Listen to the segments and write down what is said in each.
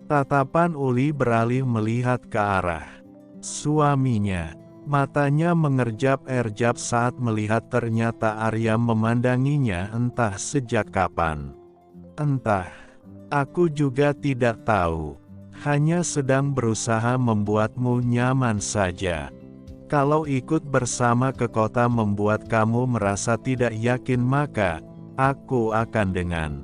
Tatapan Uli beralih melihat ke arah suaminya. Matanya mengerjap-erjap saat melihat ternyata Arya memandanginya entah sejak kapan. Entah. Aku juga tidak tahu. Hanya sedang berusaha membuatmu nyaman saja. Kalau ikut bersama ke kota membuat kamu merasa tidak yakin maka, aku akan dengan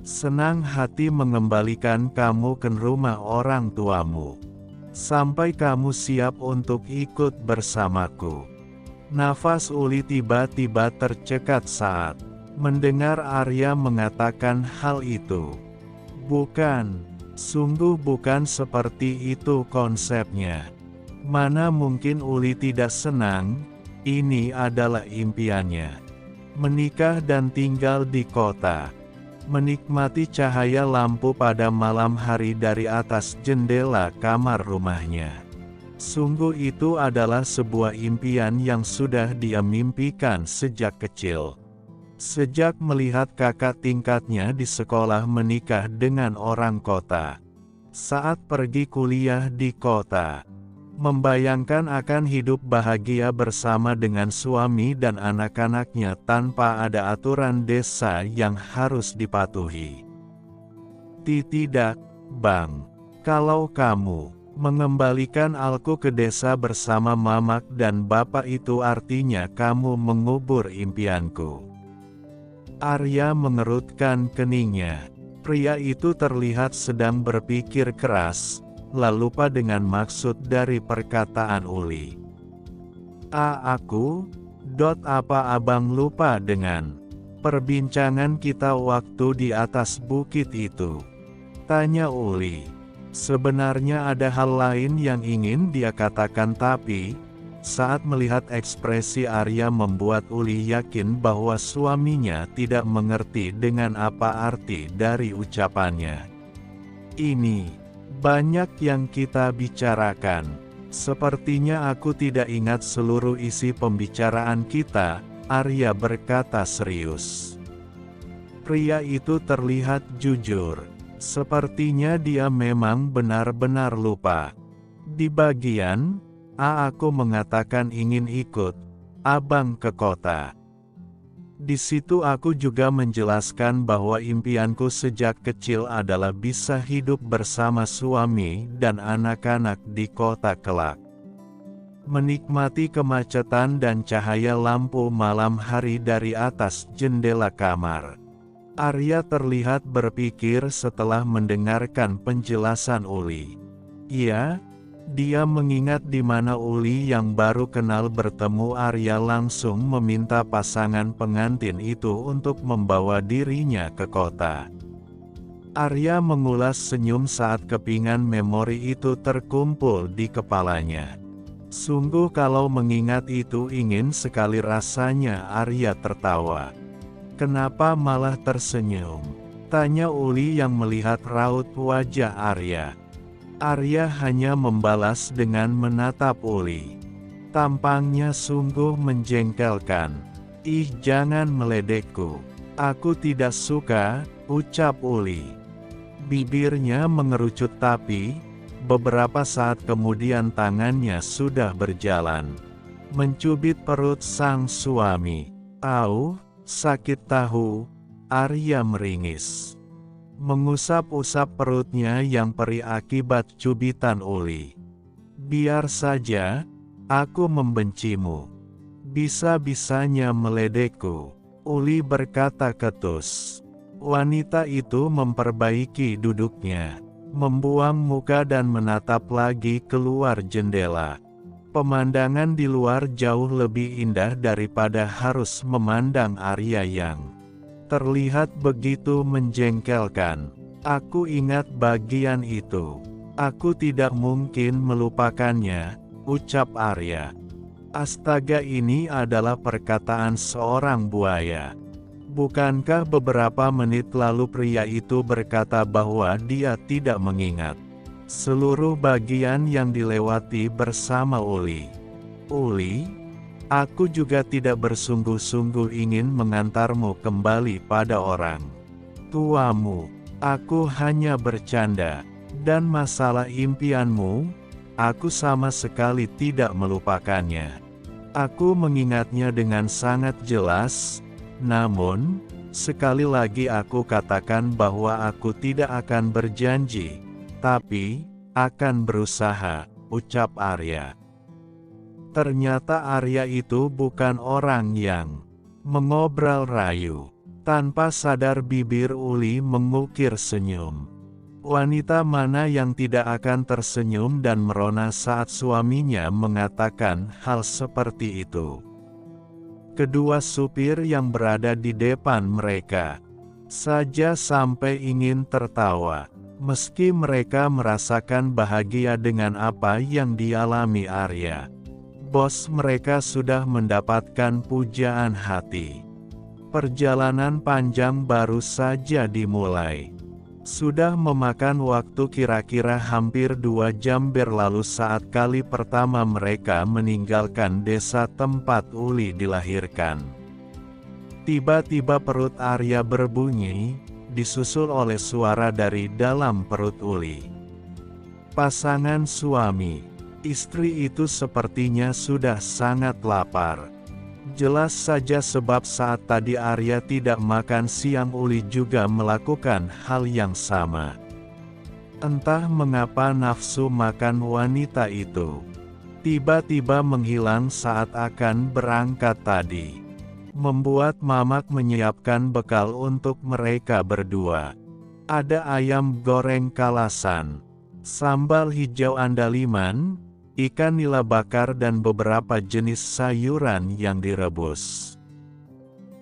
senang hati mengembalikan kamu ke rumah orang tuamu. Sampai kamu siap untuk ikut bersamaku. Nafas Uli tiba-tiba tercekat saat mendengar Arya mengatakan hal itu. Bukan, sungguh bukan seperti itu konsepnya. Mana mungkin Uli tidak senang, ini adalah impiannya. Menikah dan tinggal di kota. Menikmati cahaya lampu pada malam hari dari atas jendela kamar rumahnya. Sungguh itu adalah sebuah impian yang sudah dia mimpikan sejak kecil. Sejak melihat kakak tingkatnya di sekolah menikah dengan orang kota. Saat pergi kuliah di kota. Membayangkan akan hidup bahagia bersama dengan suami dan anak-anaknya tanpa ada aturan desa yang harus dipatuhi. Tidak, Bang. Kalau kamu mengembalikan aku ke desa bersama Mamak dan Bapak itu artinya kamu mengubur impianku. Arya mengerutkan keningnya. Pria itu terlihat sedang berpikir keras. Lalu lupa dengan maksud dari perkataan Uli. Aku? Apa abang lupa dengan perbincangan kita waktu di atas bukit itu? Tanya Uli. Sebenarnya ada hal lain yang ingin dia katakan tapi, saat melihat ekspresi Arya membuat Uli yakin bahwa suaminya tidak mengerti dengan apa arti dari ucapannya. Ini banyak yang kita bicarakan. Sepertinya aku tidak ingat seluruh isi pembicaraan kita, Arya berkata serius. Pria itu terlihat jujur. Sepertinya dia memang benar-benar lupa. Di bagian, aku mengatakan ingin ikut abang ke kota. Di situ aku juga menjelaskan bahwa impianku sejak kecil adalah bisa hidup bersama suami dan anak-anak di kota kelak. Menikmati kemacetan dan cahaya lampu malam hari dari atas jendela kamar. Arya terlihat berpikir setelah mendengarkan penjelasan Uli. Iya. Dia mengingat di mana Uli yang baru kenal bertemu Arya langsung meminta pasangan pengantin itu untuk membawa dirinya ke kota. Arya mengulas senyum saat kepingan memori itu terkumpul di kepalanya. Sungguh kalau mengingat itu ingin sekali rasanya Arya tertawa. Kenapa malah tersenyum? Tanya Uli yang melihat raut wajah Arya. Arya hanya membalas dengan menatap Uli. Tampangnya sungguh menjengkelkan. Ih, jangan meledekku. Aku tidak suka, ucap Uli. Bibirnya mengerucut tapi, beberapa saat kemudian tangannya sudah berjalan. Mencubit perut sang suami. Au, sakit tahu, Arya meringis. Mengusap-usap perutnya yang perih akibat cubitan Uli. Biar saja, aku membencimu. Bisa-bisanya meledekku, Uli berkata ketus. Wanita itu memperbaiki duduknya, membuang muka dan menatap lagi keluar jendela. Pemandangan di luar jauh lebih indah daripada harus memandang Arya yang terlihat begitu menjengkelkan. Aku ingat bagian itu. Aku tidak mungkin melupakannya, ucap Arya. Astaga, ini adalah perkataan seorang buaya. Bukankah beberapa menit lalu pria itu berkata bahwa dia tidak mengingat seluruh bagian yang dilewati bersama Uli? Uli? Aku juga tidak bersungguh-sungguh ingin mengantarmu kembali pada orang tuamu. Aku hanya bercanda. Dan masalah impianmu, aku sama sekali tidak melupakannya. Aku mengingatnya dengan sangat jelas, namun, sekali lagi aku katakan bahwa aku tidak akan berjanji, tapi akan berusaha, ucap Arya. Ternyata Arya itu bukan orang yang mengobrol rayu. Tanpa sadar bibir Uli mengukir senyum. Wanita mana yang tidak akan tersenyum dan merona saat suaminya mengatakan hal seperti itu? Kedua supir yang berada di depan mereka saja sampai ingin tertawa, meski mereka merasakan bahagia dengan apa yang dialami Arya. Bos mereka sudah mendapatkan pujaan hati. Perjalanan panjang baru saja dimulai. Sudah memakan waktu kira-kira hampir 2 jam berlalu saat kali pertama mereka meninggalkan desa tempat Uli dilahirkan. Tiba-tiba perut Arya berbunyi, disusul oleh suara dari dalam perut Uli. Pasangan suami, istri itu sepertinya sudah sangat lapar. Jelas saja sebab saat tadi Arya tidak makan siang Uli juga melakukan hal yang sama. Entah mengapa nafsu makan wanita itu tiba-tiba menghilang saat akan berangkat tadi. Membuat Mamak menyiapkan bekal untuk mereka berdua. Ada ayam goreng kalasan, sambal hijau andaliman, ikan nila bakar dan beberapa jenis sayuran yang direbus.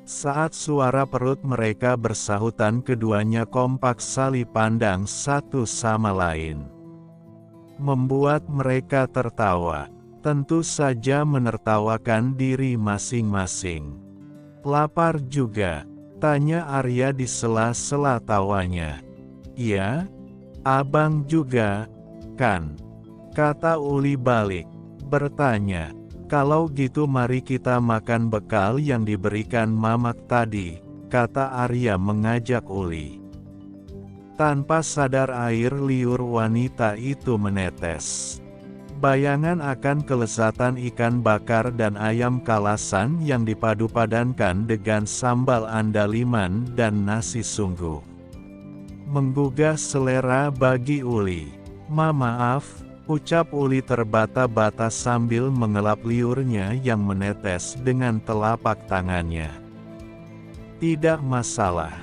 Saat suara perut mereka bersahutan keduanya kompak saling pandang satu sama lain. Membuat mereka tertawa, tentu saja menertawakan diri masing-masing. Lapar juga, tanya Arya di sela-sela tawanya. Iya, abang juga, kan? Kata Uli balik, bertanya, kalau gitu mari kita makan bekal yang diberikan Mamak tadi, kata Arya mengajak Uli. Tanpa sadar air liur wanita itu menetes. Bayangan akan kelezatan ikan bakar dan ayam kalasan yang dipadu-padankan dengan sambal andaliman dan nasi sungguh menggugah selera bagi Uli. Maaf, ucap Uli terbata-bata sambil mengelap liurnya yang menetes dengan telapak tangannya. Tidak masalah.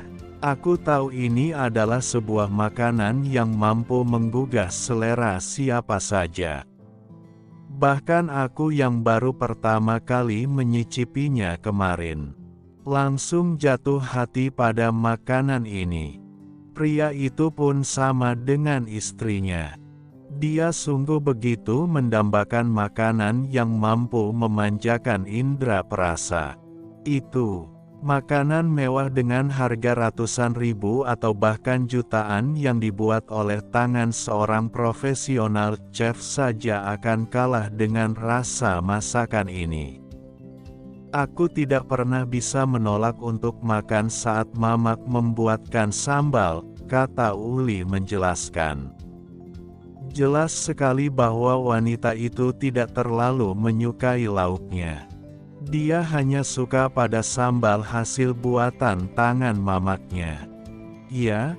Aku tahu ini adalah sebuah makanan yang mampu menggugah selera siapa saja. Bahkan aku yang baru pertama kali menyicipinya kemarin, langsung jatuh hati pada makanan ini. Pria itu pun sama dengan istrinya. Dia sungguh begitu mendambakan makanan yang mampu memanjakan indera perasa. Itu, makanan mewah dengan harga ratusan ribu atau bahkan jutaan yang dibuat oleh tangan seorang profesional chef saja akan kalah dengan rasa masakan ini. Aku tidak pernah bisa menolak untuk makan saat Mamak membuatkan sambal, kata Uli menjelaskan. Jelas sekali bahwa wanita itu tidak terlalu menyukai lauknya. Dia hanya suka pada sambal hasil buatan tangan Mamaknya. Ya,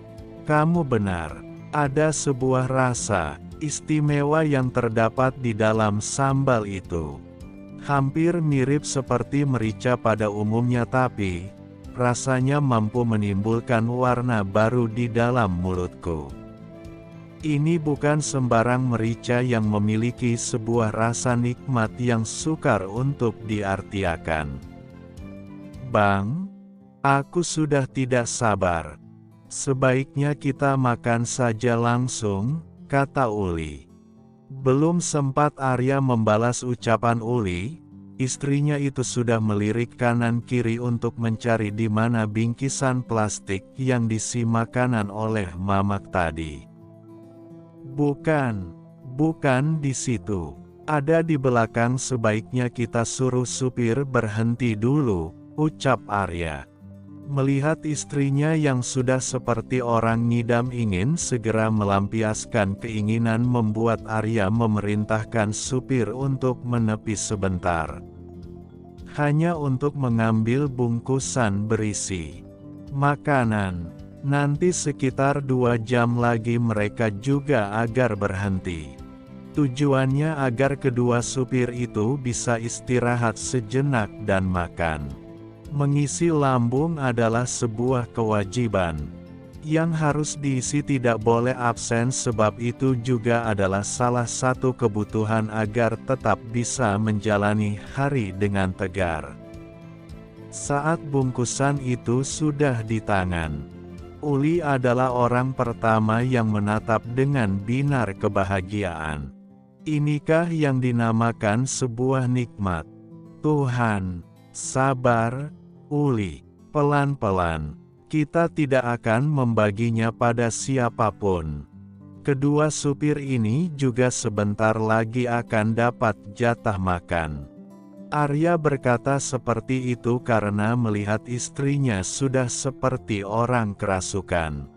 kamu benar. Ada sebuah rasa istimewa yang terdapat di dalam sambal itu. Hampir mirip seperti merica pada umumnya tapi, rasanya mampu menimbulkan warna baru di dalam mulutku. Ini bukan sembarang merica yang memiliki sebuah rasa nikmat yang sukar untuk diartiakan. Bang, aku sudah tidak sabar. Sebaiknya kita makan saja langsung, kata Uli. Belum sempat Arya membalas ucapan Uli, istrinya itu sudah melirik kanan-kiri untuk mencari di mana bingkisan plastik yang diisi makanan oleh Mamak tadi. Bukan di situ. Ada di belakang, sebaiknya kita suruh supir berhenti dulu, ucap Arya. Melihat istrinya yang sudah seperti orang ngidam ingin segera melampiaskan keinginan membuat Arya memerintahkan supir untuk menepi sebentar. Hanya untuk mengambil bungkusan berisi makanan. Nanti sekitar 2 jam lagi mereka juga agar berhenti. Tujuannya agar kedua supir itu bisa istirahat sejenak dan makan. Mengisi lambung adalah sebuah kewajiban yang harus diisi, tidak boleh absen, sebab itu juga adalah salah satu kebutuhan agar tetap bisa menjalani hari dengan tegar. Saat bungkusan itu sudah di tangan, Uli adalah orang pertama yang menatap dengan binar kebahagiaan. Inikah yang dinamakan sebuah nikmat? Tuhan, sabar, Uli. Pelan-pelan, kita tidak akan membaginya pada siapapun. Kedua supir ini juga sebentar lagi akan dapat jatah makan. Arya berkata seperti itu karena melihat istrinya sudah seperti orang kerasukan.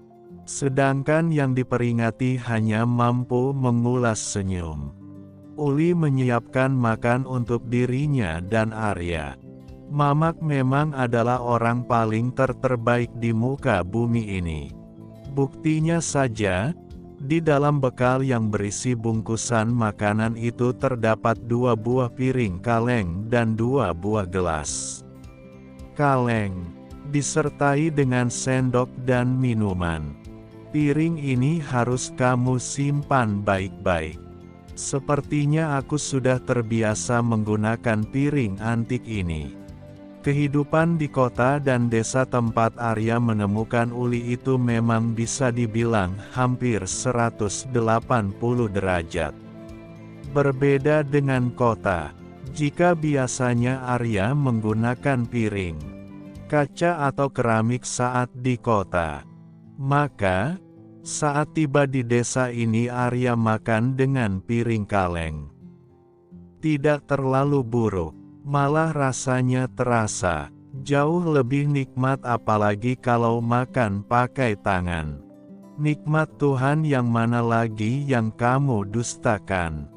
Sedangkan yang diperingati hanya mampu mengulas senyum. Uli menyiapkan makan untuk dirinya dan Arya. Mamak memang adalah orang paling terbaik di muka bumi ini. Buktinya saja, di dalam bekal yang berisi bungkusan makanan itu terdapat 2 buah piring kaleng dan 2 buah gelas. Kaleng disertai dengan sendok dan minuman. Piring ini harus kamu simpan baik-baik. Sepertinya aku sudah terbiasa menggunakan piring antik ini. Kehidupan di kota dan desa tempat Arya menemukan Uli itu memang bisa dibilang hampir 180 derajat. Berbeda dengan kota, jika biasanya Arya menggunakan piring kaca atau keramik saat di kota, maka saat tiba di desa ini Arya makan dengan piring kaleng. Tidak terlalu buruk. Malah rasanya terasa jauh lebih nikmat, apalagi kalau makan pakai tangan. Nikmat Tuhan yang mana lagi yang kamu dustakan?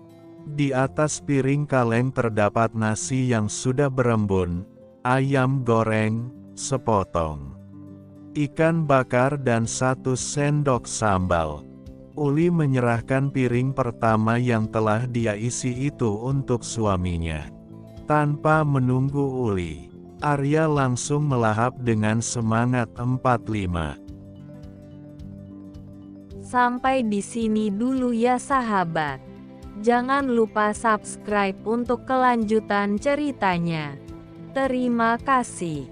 Di atas piring kaleng terdapat nasi yang sudah berembun, ayam goreng sepotong, ikan bakar dan 1 sendok sambal. Uli menyerahkan piring pertama yang telah dia isi itu untuk suaminya. Tanpa menunggu Uli, Arya langsung melahap dengan semangat 45. Sampai di sini dulu ya sahabat. Jangan lupa subscribe untuk kelanjutan ceritanya. Terima kasih.